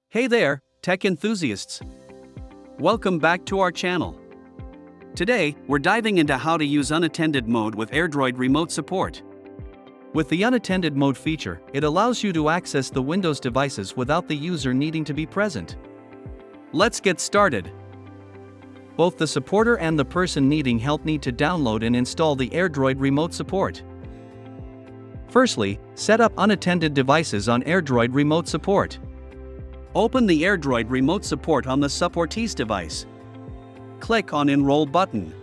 Hey there, tech enthusiasts! Welcome back to our channel. Today, we're diving into how to use unattended mode with AirDroid Remote Support. With the unattended mode feature, it allows you to access the Windows devices without the user needing to be present. Let's get started. Both the supporter and the person needing help need to download and install the AirDroid Remote Support. Firstly, set up unattended devices on AirDroid Remote Support. Open the AirDroid Remote Support on the supportee's device. Click on Enroll button.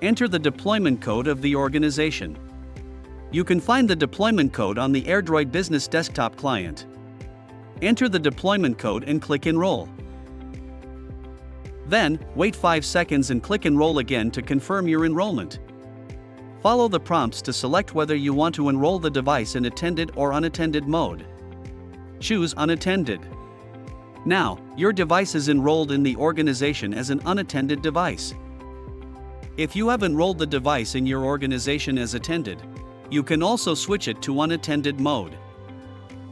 Enter the deployment code of the organization. You can find the deployment code on the AirDroid Business Desktop client. Enter the deployment code and click Enroll. Then, wait 5 seconds and click Enroll again to confirm your enrollment. Follow the prompts to select whether you want to enroll the device in attended or unattended mode. Choose Unattended. Now, your device is enrolled in the organization as an unattended device. If you have enrolled the device in your organization as attended, you can also switch it to unattended mode.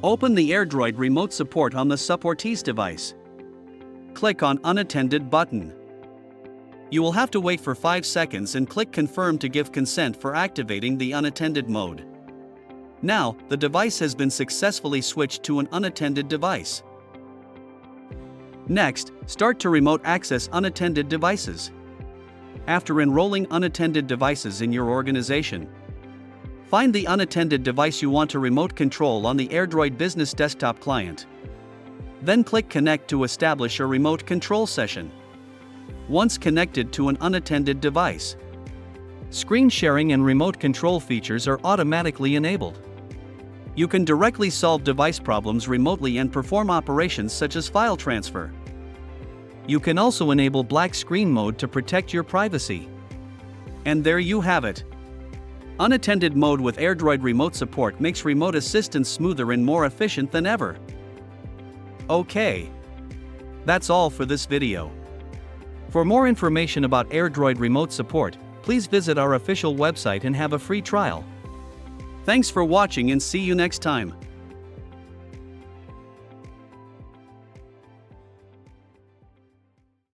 Open the AirDroid Remote Support on the supportee's device. Click on Unattended button. You will have to wait for 5 seconds and click Confirm to give consent for activating the unattended mode. Now, the device has been successfully switched to an unattended device. Next, start to remote access unattended devices. After enrolling unattended devices in your organization, find the unattended device you want to remote control on the AirDroid Business Desktop client. Then click Connect to establish a remote control session. Once connected to an unattended device, screen sharing and remote control features are automatically enabled. You can directly solve device problems remotely and perform operations such as file transfer. You can also enable black screen mode to protect your privacy. And there you have it. Unattended mode with AirDroid Remote Support makes remote assistance smoother and more efficient than ever. Okay. That's all for this video. For more information about AirDroid Remote Support, please visit our official website and have a free trial. Thanks for watching and see you next time.